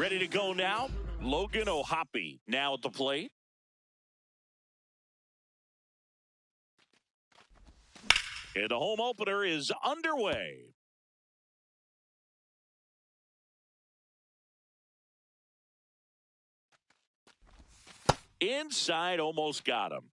Ready to go now. Logan O'Hoppe now at the plate. And the home opener is underway. Inside, almost got him.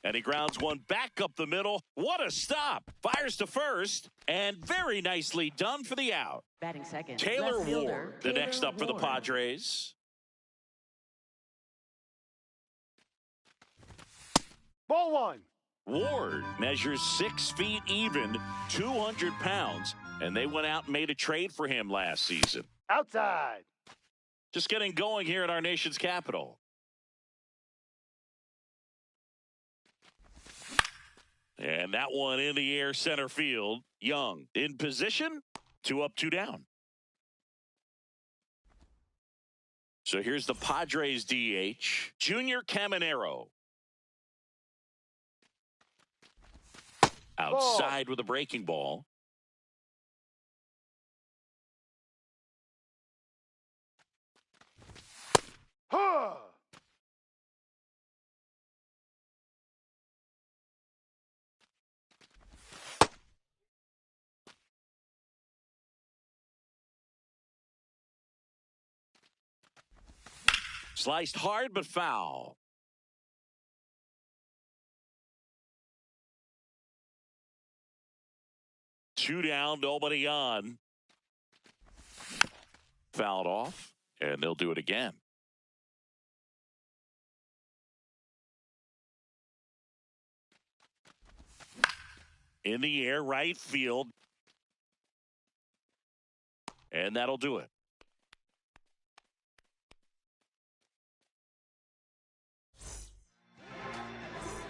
And he grounds one back up the middle. What a stop. Fires to first. And very nicely done for the out. Batting second. Taylor Ward, the next up for the Padres. Ball one. Ward measures 6 feet even, 200 pounds. And they went out and made a trade for him last season. Outside. Just getting going here in our nation's capital. And that one in the air center field. Young in position. 2 up, 2 down. So here's the Padres DH, Junior Caminero. Outside with a breaking ball. Huh. Sliced hard but foul. Two down, nobody on. Fouled off, and they'll do it again. In the air, right field. And that'll do it.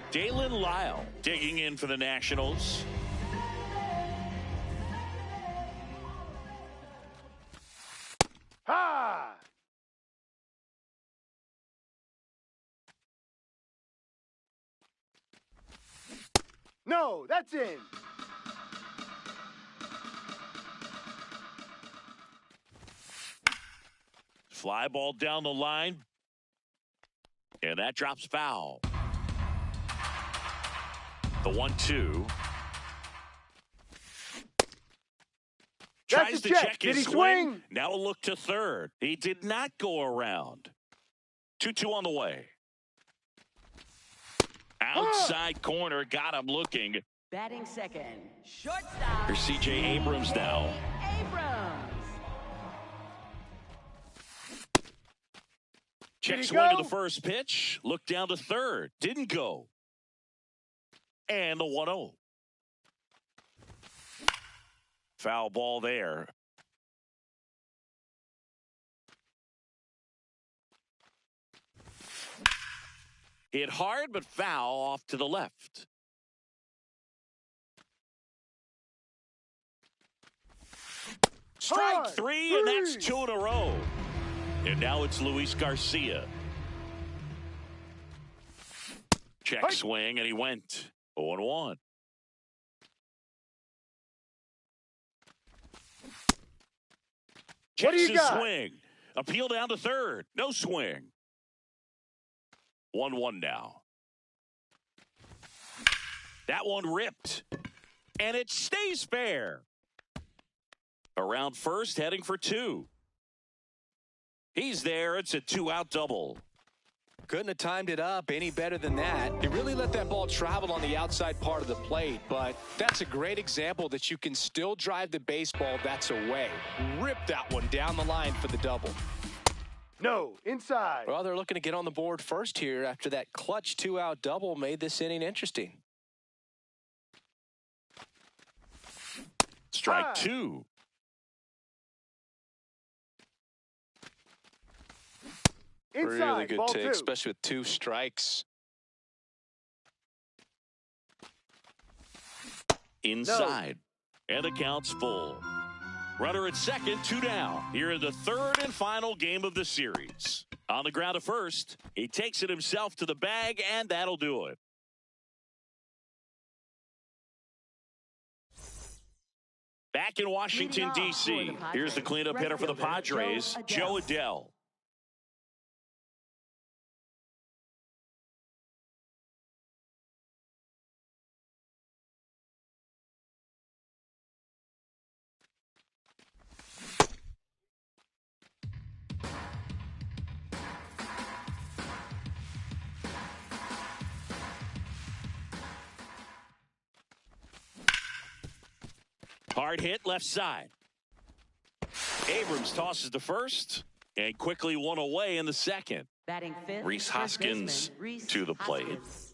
Dalen Lyle digging in for the Nationals. Ha! No, that's in. Fly ball down the line. And that drops foul. The 1-2. Tries to check his swing. Now a look to third. He did not go around. 2-2 on the way. Outside corner, got him looking. Batting second. Shortstop. Here's C.J. Abrams now. Abrams. Check swing to the first pitch. Look down to third. Didn't go. And the 1-0. Foul ball there. Hit hard, but foul off to the left. Strike three, and that's 2 in a row. And now it's Luis Garcia. Check swing, and he went 0-1. Checks his swing. Appeal down to third. No swing. 1-1 now. That one ripped. And it stays fair. Around first, heading for 2. He's there. It's a 2-out double. Couldn't have timed it up any better than that. He really let that ball travel on the outside part of the plate, but that's a great example that you can still drive the baseball that's away. Rip that one down the line for the double. No, inside. Well, they're looking to get on the board first here after that clutch 2-out double made this inning interesting. Strike 2. Inside, really good ball take, 2. especially with 2 strikes. Inside. No. And the count's full. Runner at second, 2 down. Here in the third and final game of the series. On the ground at first, he takes it himself to the bag, and that'll do it. Back in Washington, D.C., here's the cleanup hitter for the Padres, Joe Adell. Hard hit left side. Abrams tosses to first and quickly one away in the second. Batting fifth, Rhys first Hoskins baseman, Rhys to the plate. Hoskins.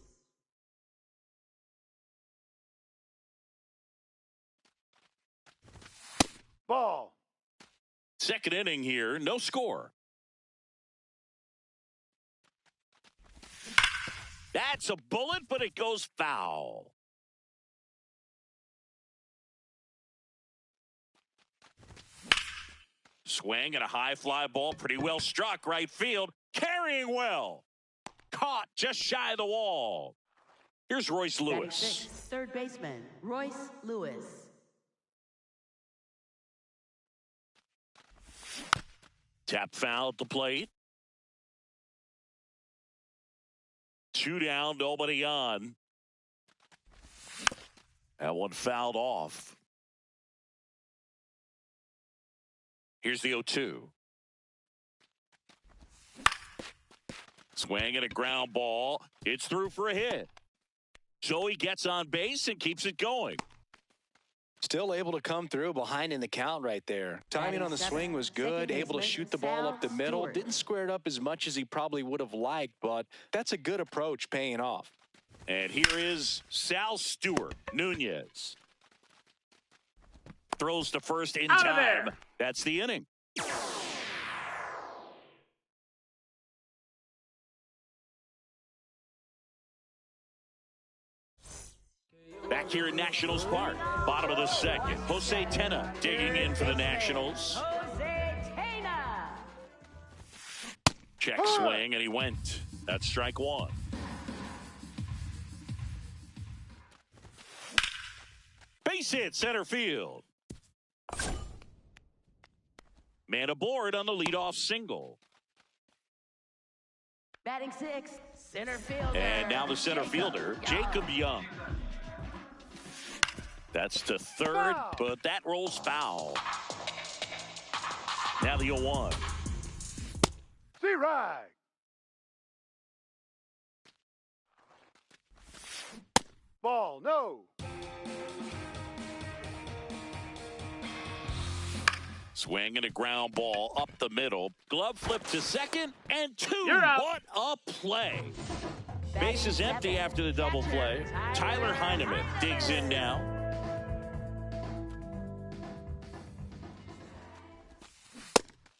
Ball. Second inning here, no score. That's a bullet, but it goes foul. Swing and a high fly ball, pretty well struck right field, carrying well. Caught just shy of the wall. Here's Royce Batting Lewis. sixth, third baseman, Royce Lewis. Tap foul at the plate. 2 down, nobody on. That one fouled off. Here's the 0-2. Swing and a ground ball. It's through for a hit. So he gets on base and keeps it going. Still able to come through behind in the count right there. Timing on the swing was good. Able to shoot the ball up the middle. Didn't square it up as much as he probably would have liked, but that's a good approach paying off. And here is Sal Stewart. Nunez throws to first in Out of time. there. That's the inning. Back here at Nationals Park, bottom of the second. Jose Tena digging in for the Nationals. Jose Tena. Check swing, and he went. That's strike one. Base hit, center field. Man aboard on the leadoff single. Batting sixth, center fielder. And now the center Jacob fielder, Young. Jacob Young. That's to third, Foul. but that rolls foul. Now the 0-1. See right. Ball. No. Swing and a ground ball up the middle. Glove flip to second and 2. You're out. What a play. Batting Base is empty seventh, after the double play. Tyler Heineman digs in now.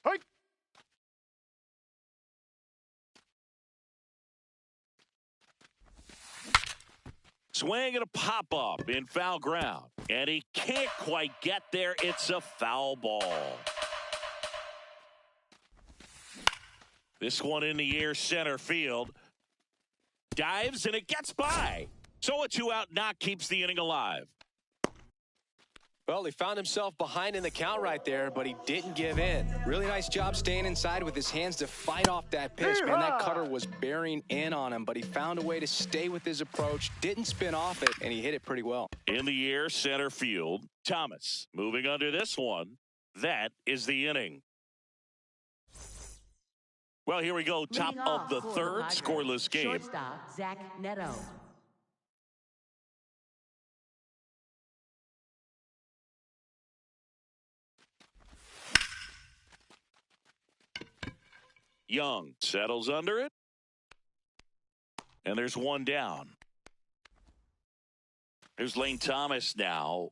Hey. Swing and a pop-up in foul ground. And he can't quite get there. It's a foul ball. This one in the air, center field. Dives, and it gets by. So a 2-out knock keeps the inning alive. Well, he found himself behind in the count right there, but he didn't give in. Really nice job staying inside with his hands to fight off that pitch. Man, that cutter was bearing in on him, but he found a way to stay with his approach, didn't spin off it, and he hit it pretty well. In the air, center field. Thomas moving under this one. That is the inning. Well, here we go. Top Leading of off the for third, Padres, scoreless game. Shortstop, Zach Neto. Young settles under it. And there's one down. Here's Lane Thomas now.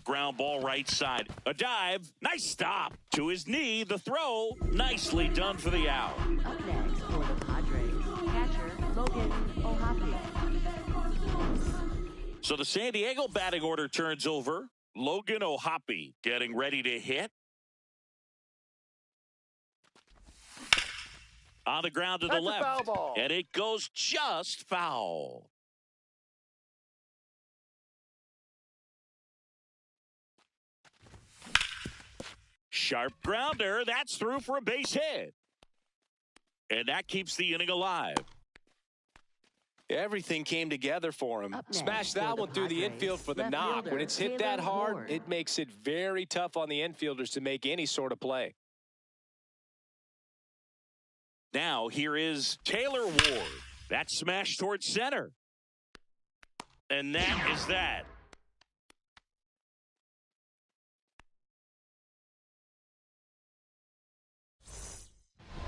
Ground ball right side. A dive. Nice stop. To his knee. The throw. Nicely done for the out. Up next for the Padres, catcher Logan O'Hoppe. So the San Diego batting order turns over. Logan O'Hoppe getting ready to hit. On the ground to the That's a foul left. ball. And it goes just foul. Sharp grounder. That's through for a base hit. And that keeps the inning alive. Everything came together for him. Up next Smash for that the one through the Padres, infield for the left knock. When fielder, it's hit that Taylor hard, Ward. it makes it very tough on the infielders to make any sort of play. Now here is Taylor Ward. That smash towards center. And that is that.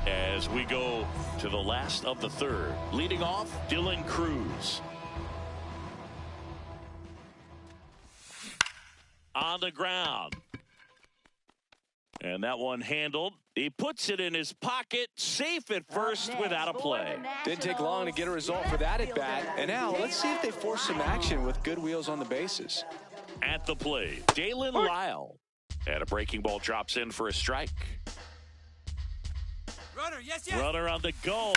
As we go to the last of the third. Leading off, Dylan Cruz. On the ground. And that one handled. He puts it in his pocket, safe at first without a play. Didn't take long to get a result for that at bat. And now let's see if they force some action with good wheels on the bases. At the plate, Dalen Lyle. And a breaking ball drops in for a strike. Runner, yes, yes. Runner on the go.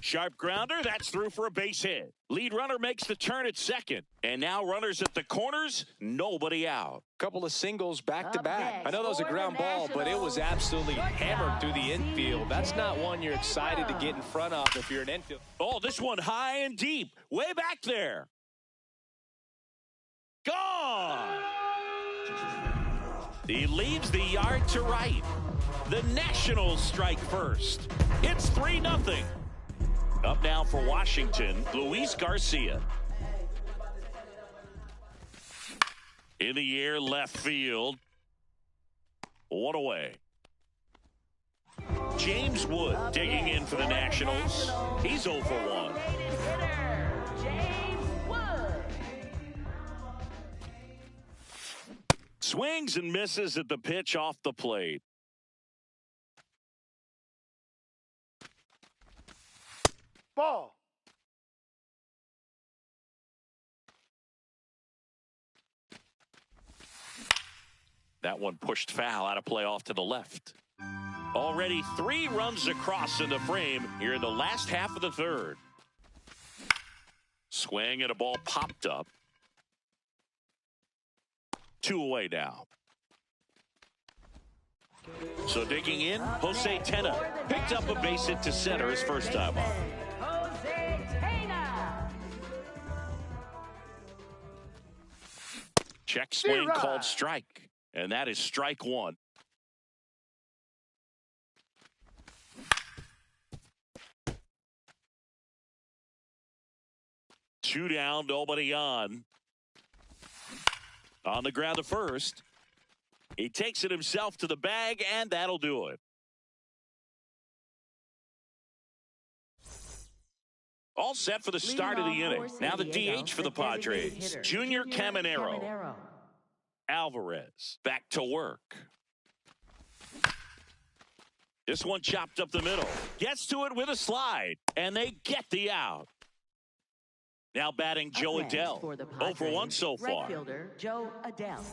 Sharp grounder, that's through for a base hit. Lead runner makes the turn at second. And now runners at the corners, nobody out. Couple of singles back to Up back. next I know that was a for the ground ball, but it was absolutely hammered through the infield. That's not one you're excited to get in front of if you're an infield. Oh, this one high and deep, way back there. Gone. He leaves the yard to right. The Nationals strike first. It's 3-0. Up now for Washington, Luis Garcia. In the air, left field. One away. James Wood digging in for the Nationals. He's 0 for 1. James Wood. Swings and misses at the pitch off the plate. Ball. That one pushed foul out of play off to the left. Already 3 runs across in the frame here in the last half of the third. Swing and a ball popped up. 2 away now. So digging in, Jose Tena picked up a base hit to center his first time up. Jose Tena. Check swing Right. called strike. And that is strike 1. Two down, nobody on. On the ground to first. He takes it himself to the bag, and that'll do it. All set for the start of the Leading off inning. for Now the San Diego, DH for the designated Padres, hitter, Junior Caminero. Alvarez back to work. This one chopped up the middle. Gets to it with a slide, and they get the out. Now batting Joe Up next Adell. for the 0 for 1 Padres, so far. Right fielder Joe Adell.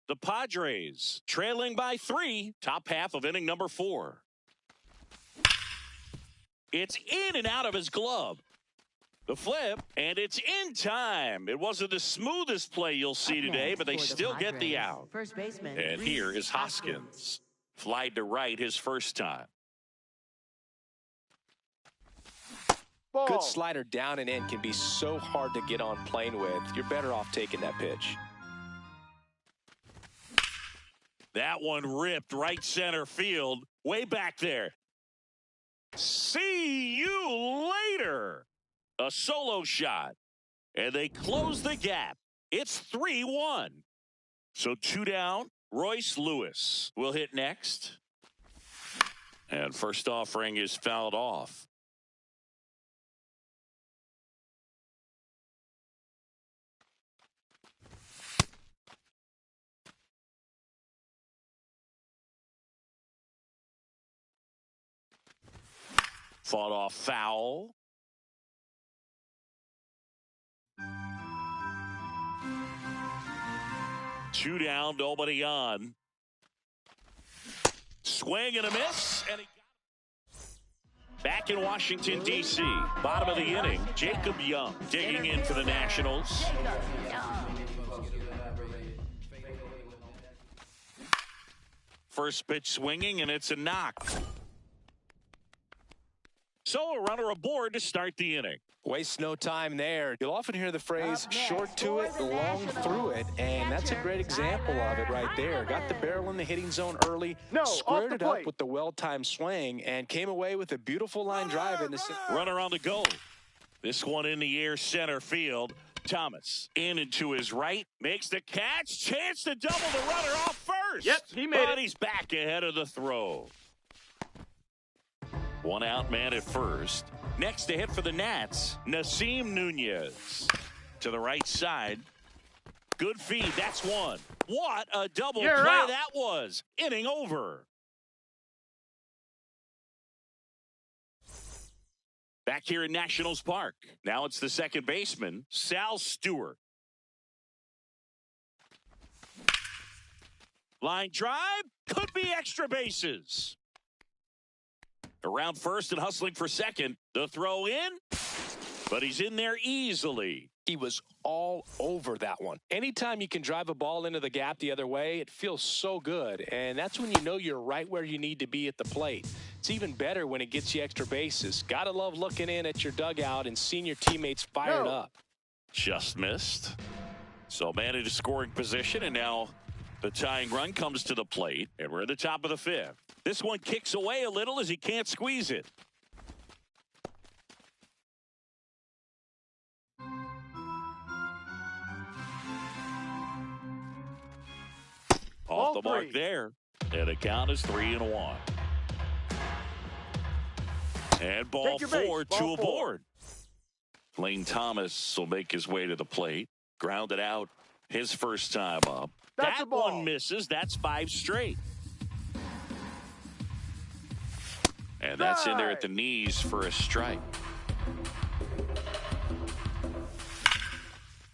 The Padres trailing by 3, top half of inning number 4. It's in and out of his glove. The flip, and it's in time. It wasn't the smoothest play you'll see Up today, next but they for the still get the Padres, out. First baseman. And Reese here is Hoskins. Flied to right his first time. Ball. Good slider down and in can be so hard to get on plane with. You're better off taking that pitch. That one ripped right center field, way back there. See you later. A solo shot. And they close the gap. It's 3-1. So 2 down. Royce Lewis will hit next. And first offering is fouled off. Fought off foul. 2 down, nobody on. Swing and a miss. And he back in Washington, D.C. Bottom of the inning, Jacob Young digging in for the Nationals. First pitch swinging, and it's a knock. So a runner aboard to start the inning. Waste no time there. You'll often hear the phrase short to it, long through it, and that's a great example of it right there. Got the barrel in the hitting zone early, squared it up with the well-timed swing, and came away with a beautiful line drive in the runner on the goal. This one in the air, center field. Thomas in and to his right, makes the catch, chance to double the runner off first. Yep, he made but it. He's back ahead of the throw. 1 out, man at first. Next to hit for the Nats, Nasim Nunez. To the right side. Good feed, that's one. What a double play out. that was. Inning over. Back here in Nationals Park. Now it's the second baseman, Sal Stewart. Line drive, could be extra bases. Around first and hustling for second. The throw in, but he's in there easily. He was all over that one. Anytime you can drive a ball into the gap the other way, it feels so good. And that's when you know you're right where you need to be at the plate. It's even better when it gets you extra bases. Gotta love looking in at your dugout and seeing your teammates fired up. Just missed. So man into scoring position, and now the tying run comes to the plate, and we're at the top of the 5th. This one kicks away a little as he can't squeeze it. Off the mark there. And the count is 3-1. And ball 4, 2 aboard. Lane Thomas will make his way to the plate. Grounded out his first time up. That's a ball. That one misses. That's 5 straight. And that's in there at the knees for a strike.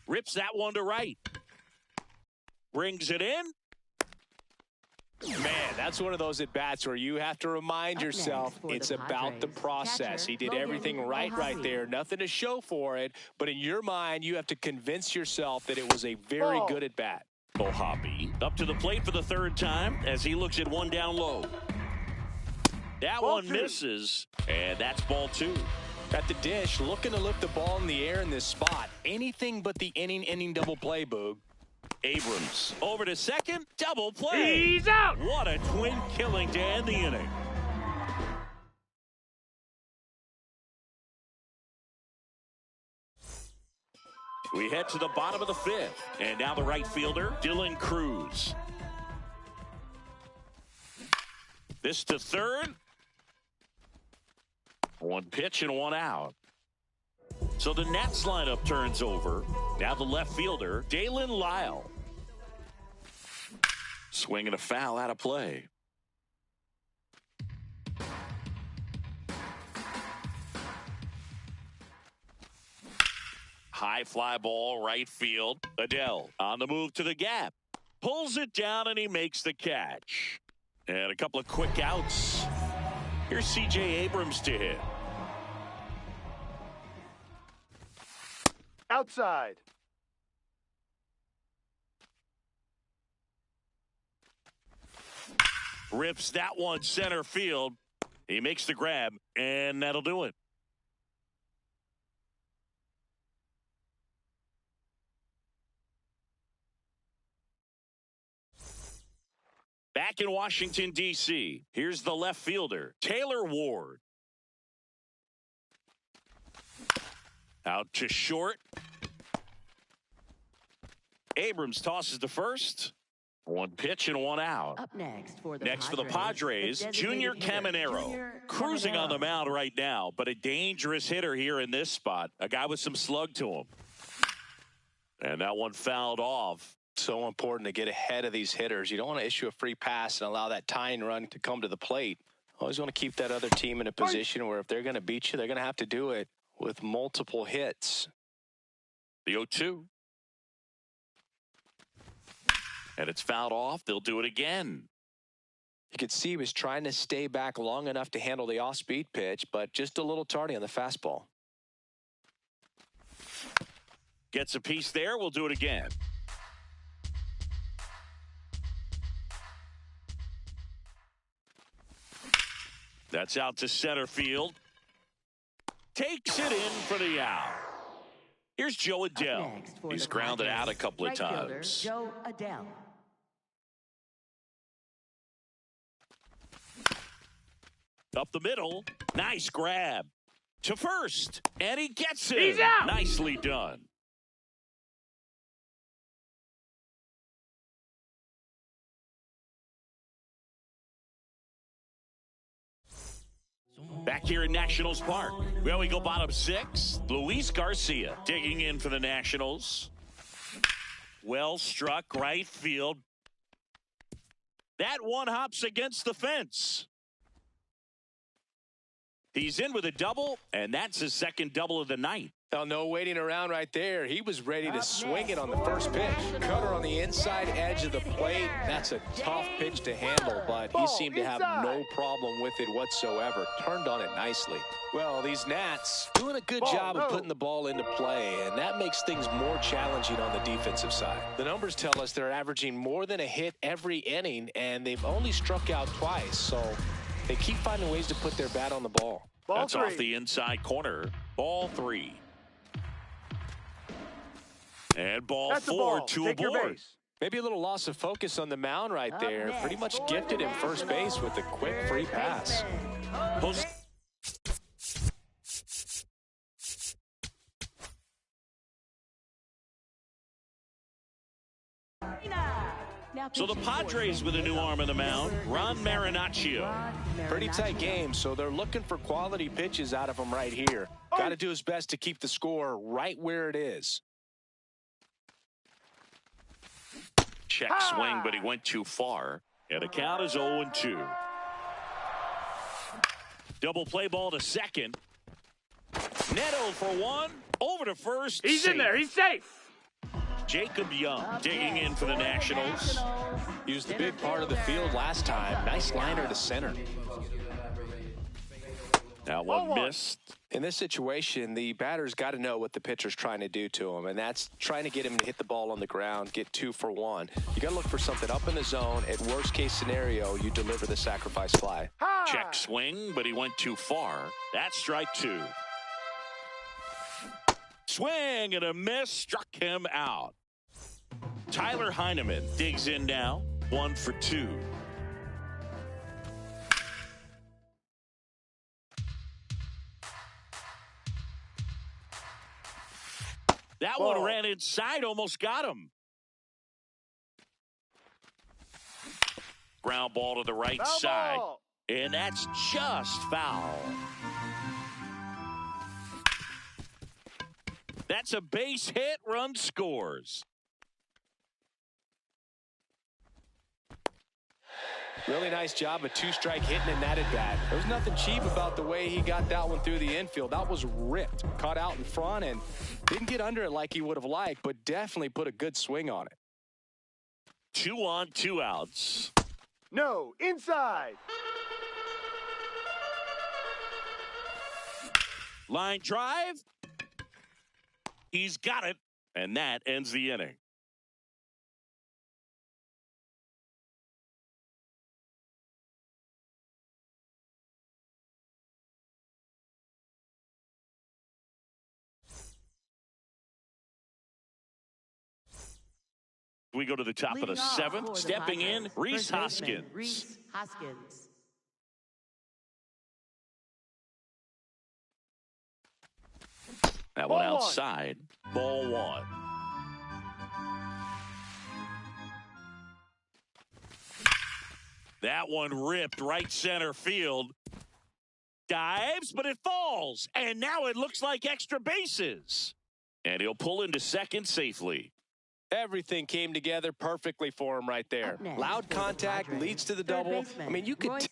Rips that one to right. Brings it in. Man, that's one of those at-bats where you have to remind yourself it's about the process. He did everything right there. Nothing to show for it. But in your mind, you have to convince yourself that it was a very good at-bat. Mojave up to the plate for the 3rd time as he looks at one down low. That one misses, and that's ball 2. At the dish, looking to lift the ball in the air in this spot. Anything but the inning double play, Boog. Abrams over to second, double play. He's out. What a twin killing to end the inning. We head to the bottom of the 5th, and now the right fielder, Dylan Cruz. This to third. 1 pitch and 1 out. So the Nats lineup turns over. Now the left fielder, Dalen Lyle. Swinging a foul out of play. High fly ball, right field. Adele on the move to the gap. Pulls it down and he makes the catch. And a couple of quick outs. Here's C.J. Abrams to hit. Outside. Rips that one center field. He makes the grab, and that'll do it. Back in Washington, D.C., here's the left fielder, Taylor Ward. Out to short. Abrams tosses to first. 1 pitch and 1 out. Up next for the Padres, Junior Caminero. Cruising on the mound right now, but a dangerous hitter here in this spot. A guy with some slug to him. And that one fouled off. So important to get ahead of these hitters. You don't want to issue a free pass and allow that tying run to come to the plate. Always want to keep that other team in a position where if they're going to beat you, they're going to have to do it with multiple hits. The 0-2. And it's fouled off. They'll do it again. You could see he was trying to stay back long enough to handle the off-speed pitch, but just a little tardy on the fastball. Gets a piece there. We'll do it again. That's out to center field. Takes it in for the out. Here's Joe Adell. He's grounded out a couple of times. Joe Adell. Up the middle. Nice grab. To first. And he gets it. He's out. Nicely done. Back here in Nationals Park. Well, we go bottom six. Luis Garcia digging in for the Nationals. Well struck right field. That one hops against the fence. He's in with a double, and that's his second double of the night. Oh, no waiting around right there. He was ready to swing it on the first pitch. Cutter on the inside edge of the plate. That's a tough pitch to handle, but he seemed to have no problem with it whatsoever. Turned on it nicely. Well, these Nats doing a good job of putting the ball into play, and that makes things more challenging on the defensive side. The numbers tell us they're averaging more than a hit every inning, and they've only struck out twice, so they keep finding ways to put their bat on the ball. That's off the inside corner. Ball 3. And ball 4, 2 aboard. Maybe a little loss of focus on the mound right there. Pretty much gifted him first base with a quick free pass. So the Padres with a new arm in the mound, Ron Marinaccio. Pretty tight game, so they're looking for quality pitches out of him right here. Got to do his best to keep the score right where it is. Check swing, but he went too far. And the count is 0-2. Double play ball to second. Neto for 1. Over to first. He's in there. He's safe. Jacob Young digging in for the Nationals. Used the big part of the field last time. Nice liner to center. That one missed. In this situation, the batter's got to know what the pitcher's trying to do to him, and that's trying to get him to hit the ball on the ground, get 2 for 1. You got to look for something up in the zone. At worst case scenario, you deliver the sacrifice fly. Check swing, but he went too far. That's strike 2. Swing and a miss, struck him out. Tyler Heineman digs in now. 1 for 2. That one ran inside, almost got him. Ground ball to the right side. And that's just foul. That's a base hit, run scores. Really nice job of 2-strike hitting in that at bat. There was nothing cheap about the way he got that one through the infield. That was ripped. Caught out in front and didn't get under it like he would have liked, but definitely put a good swing on it. 2 on, 2 outs. No, inside. Line drive. He's got it, and that ends the inning. We go to the top of the 7th. Stepping in, Rhys Hoskins. Rhys Hoskins. That one outside. Ball 1. That one ripped right center field. Dives, but it falls. And now it looks like extra bases. And he'll pull into second safely. Everything came together perfectly for him right there. Loud contact leads to the double. I mean, you could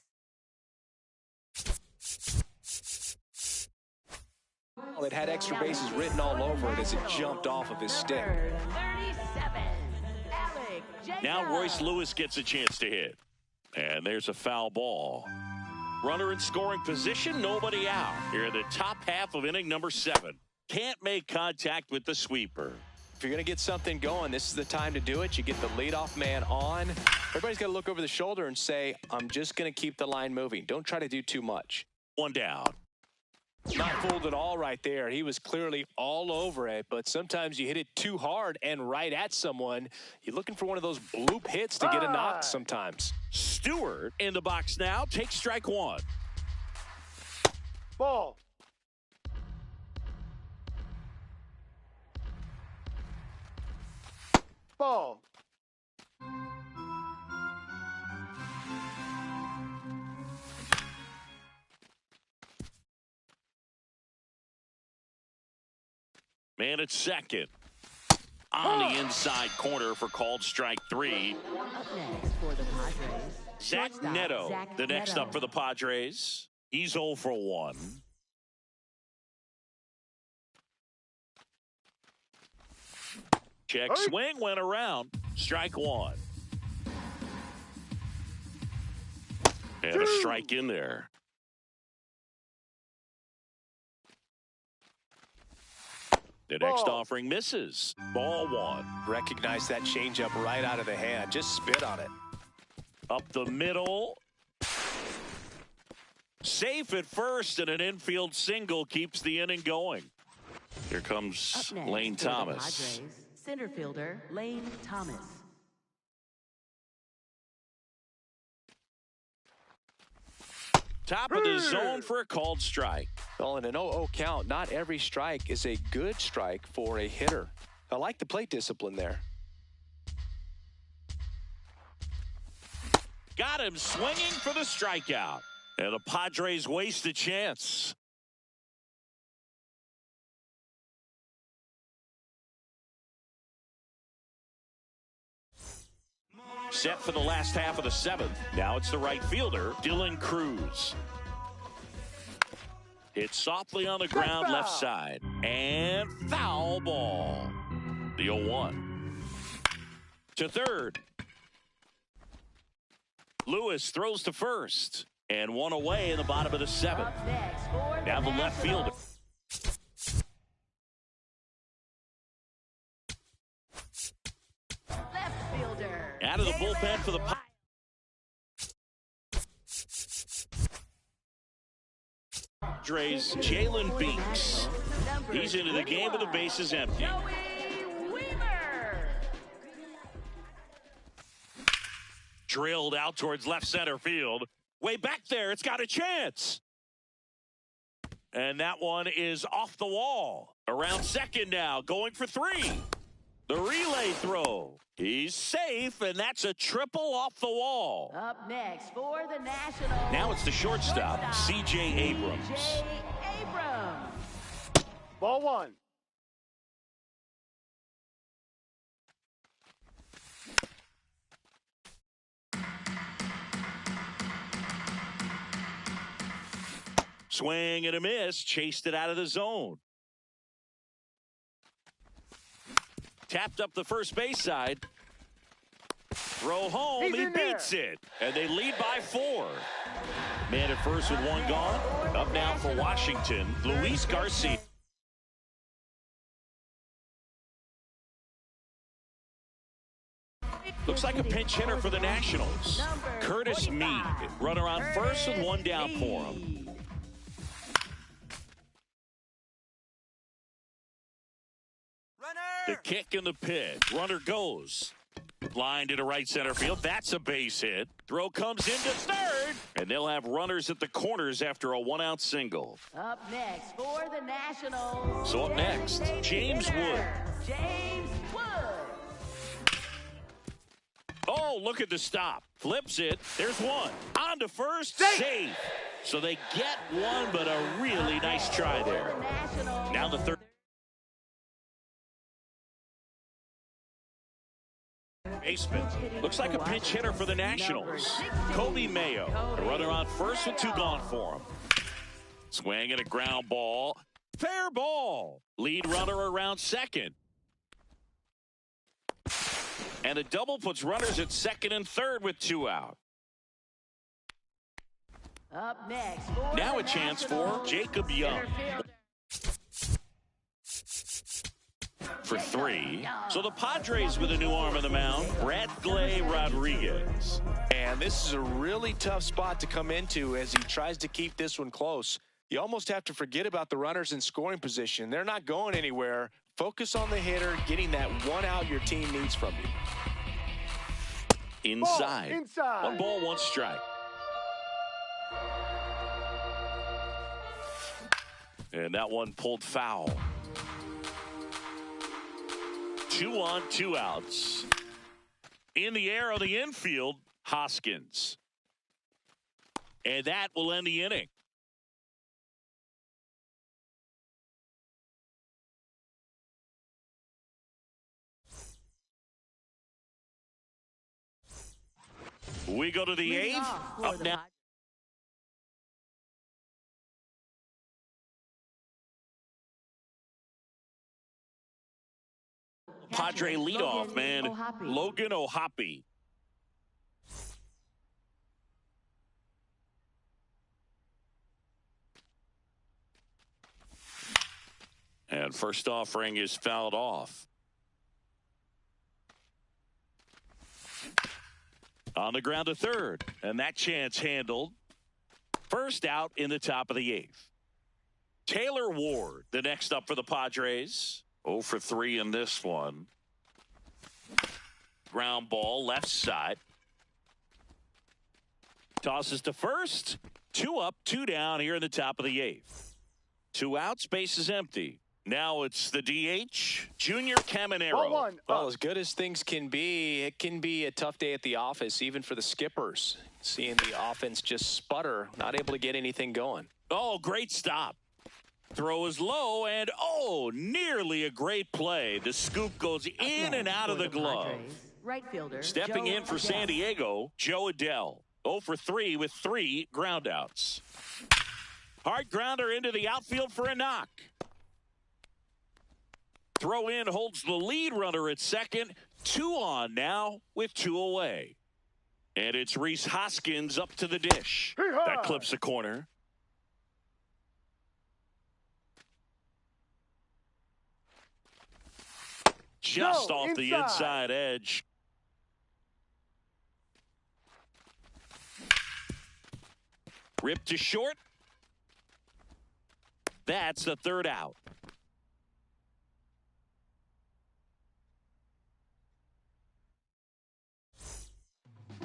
it had extra bases written all over it as it jumped off of his stick. 37, Alex Now Royce Lewis gets a chance to hit. And there's a foul ball. Runner in scoring position, nobody out. Here in the top half of inning number 7. Can't make contact with the sweeper. If you're going to get something going, this is the time to do it. You get the leadoff man on. Everybody's got to look over the shoulder and say, I'm just going to keep the line moving. Don't try to do too much. 1 down. Not fooled at all right there. He was clearly all over it, but sometimes you hit it too hard and right at someone. You're looking for one of those bloop hits to get a knock sometimes. Stewart in the box now. Takes strike 1. Ball. Ball. Man at second. On the inside corner for called strike 3. Up next for the Padres. Zach Shortstop, Neto, Zach the next Neto. up for the Padres. He's 0 for 1. Check swing went around. Strike 1. And a strike in there. The next offering misses. Ball 1. Recognize that changeup right out of the hand. Just spit on it. Up the middle. Safe at first, and an infield single keeps the inning going. Here comes Up next Lane for the Thomas. Padres, center fielder Lane Thomas. Top of the zone for a called strike. Well, in an 0-0 count, not every strike is a good strike for a hitter. I like the plate discipline there. Got him swinging for the strikeout. And the Padres waste a chance. Set for the last half of the 7th. Now it's the right fielder, Dylan Cruz. Hits softly on the ground left side. And foul ball. The 0-1. To third. Lewis throws to first. And 1 away in the bottom of the 7th. Up next for Now the left fielder. Left fielder. Out of the bullpen for the Padres, Jalen Beeks. He's into the game with the bases empty. Joey Weaver. Drilled out towards left center field. Way back there, it's got a chance. And that one is off the wall. Around second now, going for 3. The relay throw. He's safe, and that's a triple off the wall. Up next for the Nationals. Now it's the shortstop, C.J. Abrams. C.J. Abrams. Ball 1. Swing and a miss, chased it out of the zone. Tapped up the first base side. Throw home, He's he in there. beats it. And they lead by 4. Man at first with 1 gone. Up now for Washington, Luis Garcia. Looks like a pinch hitter for the Nationals. Curtis Mead, runner on first with 1 down for him. The kick in the pitch. Runner goes. Line to the right center field. That's a base hit. Throw comes into third. And they'll have runners at the corners after a 1-out single. Up next for the Nationals. So up next, James Wood. James Wood. Oh, look at the stop. Flips it. There's 1. On to first. Safe. So they get 1, but a really nice try there. Now the third. Baseman. Looks like a pinch hitter for the Nationals. Kobe Mayo, a runner on first with 2 gone for him. Swing and a ground ball. Fair ball. Lead runner around second. And a double puts runners at second and third with 2 out. Up next. Now a chance for Jacob Young for 3. So the Padres with a new arm on the mound, Bradley Rodriguez. And this is a really tough spot to come into as he tries to keep this one close. You almost have to forget about the runners in scoring position. They're not going anywhere. Focus on the hitter, getting that 1 out your team needs from you. Inside. Inside. 1 ball, 1 strike. And that one pulled foul. 2 on, 2 outs. In the air on the infield, Hoskins. And that will end the inning. We go to the 8th. Up now. Padre leadoff man, Logan O'Hoppe. And first offering is fouled off. On the ground to third, and that chance handled. First out in the top of the 8th. Taylor Ward, the next up for the Padres. 0 for 3 in this one. Ground ball, left side. Tosses to first. 2 up, 2 down here in the top of the 8th. 2 out, space is empty. Now it's the DH, Junior Caminero. Ball 1. Well, as good as things can be, it can be a tough day at the office, even for the skippers. Seeing the offense just sputter, not able to get anything going. Oh, great stop. Throw is low, and nearly a great play. The scoop goes in and out of the glove. Right fielder. Stepping in for San Diego, Jo Adell. 0 for 3 with 3 groundouts. Hard grounder into the outfield for a knock. Throw in holds the lead runner at second. 2 on now with 2 away. And it's Rhys Hoskins up to the dish. That clips the corner. Just off the inside edge. Ripped to short. That's the 3rd out.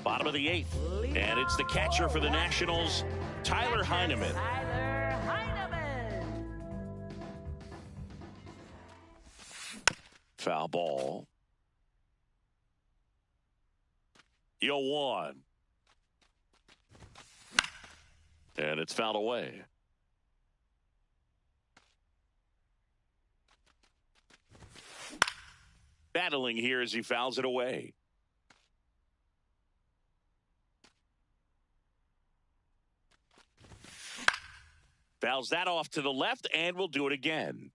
Bottom of the 8th. And it's the catcher for the Nationals, Tyler Heineman. Foul ball. 0-1. And it's fouled away. Battling here as he fouls it away. Fouls that off to the left, and will do it again.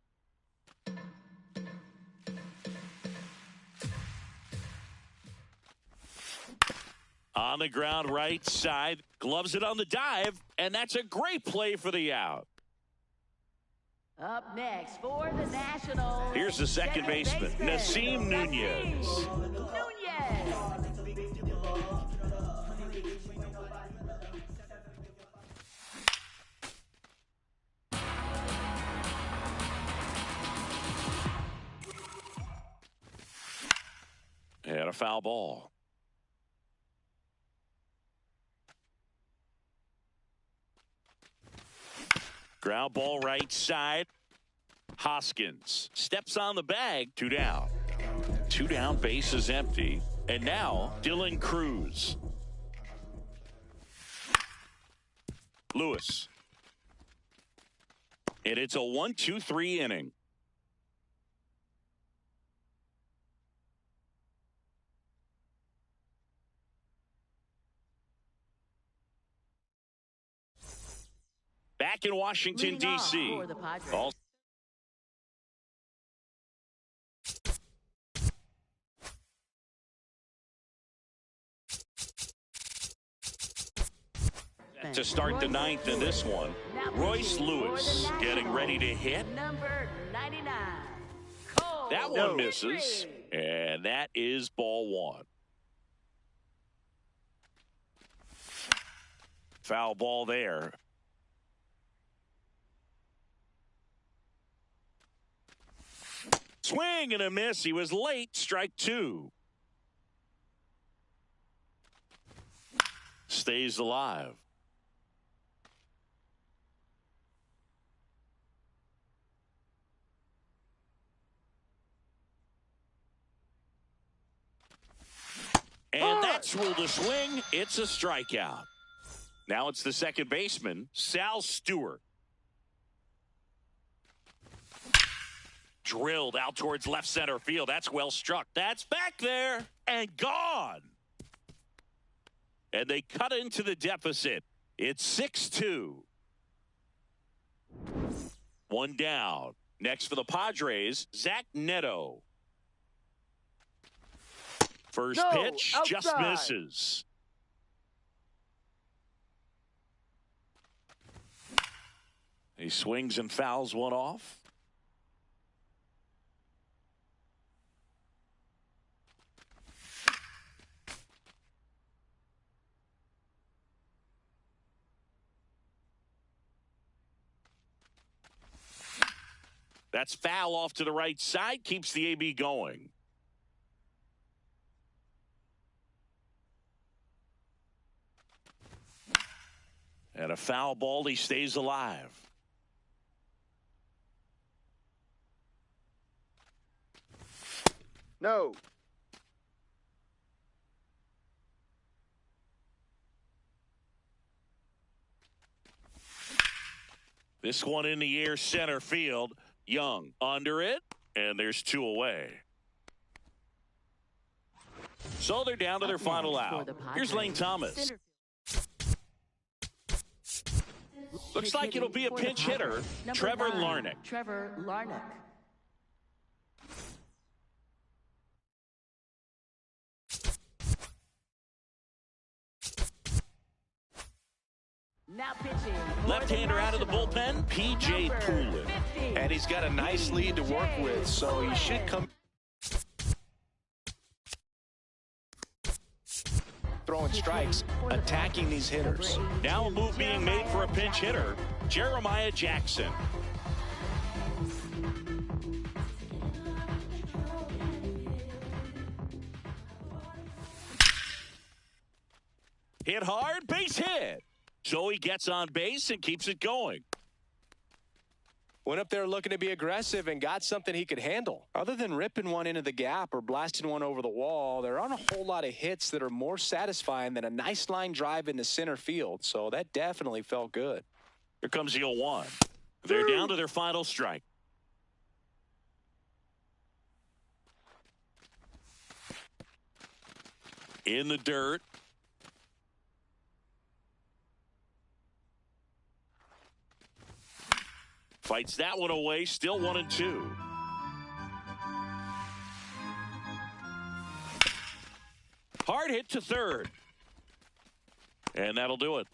On the ground, right side, gloves it on the dive, and that's a great play for the out. Up next for the Nationals. Here's the second baseman, Nasim Nunez. And a foul ball. Ground ball right side. Hoskins steps on the bag. 2 down. 2 down, base is empty. And now Dylan Cruz. Lewis. And it's a 1-2-3 inning. Back in Washington, D.C. to start the ninth in this one. Royce Lewis getting ready to hit. Number 99. Cole. That one misses, and that is ball one. Foul ball there. Swing and a miss. He was late. Strike two. Stays alive. And that's ruled a swing. It's a strikeout. Now it's the second baseman, Sal Stewart. Drilled out towards left center field. That's well struck. That's back there and gone. And they cut into the deficit. It's 6-2. One down. Next for the Padres, Zach Neto. First pitch just misses. He swings and fouls one off. That's foul off to the right side. Keeps the AB going. And a foul ball. He stays alive. No. This one in the air, center field. Young under it, and there's two away. So they're down to their final out. Here's Lane Thomas. Looks like it'll be a pinch hitter, Trevor Larnach. Trevor Larnach. Now pitching. Left-hander out of the bullpen, P.J. Poulin. And he's got a nice lead to work with, so he should come throwing strikes, attacking these hitters. Now a move being made for a pinch hitter, Jeremiah Jackson. Hit hard, base hit. So he gets on base and keeps it going. Went up there looking to be aggressive and got something he could handle. Other than ripping one into the gap or blasting one over the wall, there aren't a whole lot of hits that are more satisfying than a nice line drive into center field. So that definitely felt good. Here comes the 0-1. They're down to their final strike. In the dirt. Fights that one away, still 1-2. Hard hit to third. And that'll do it.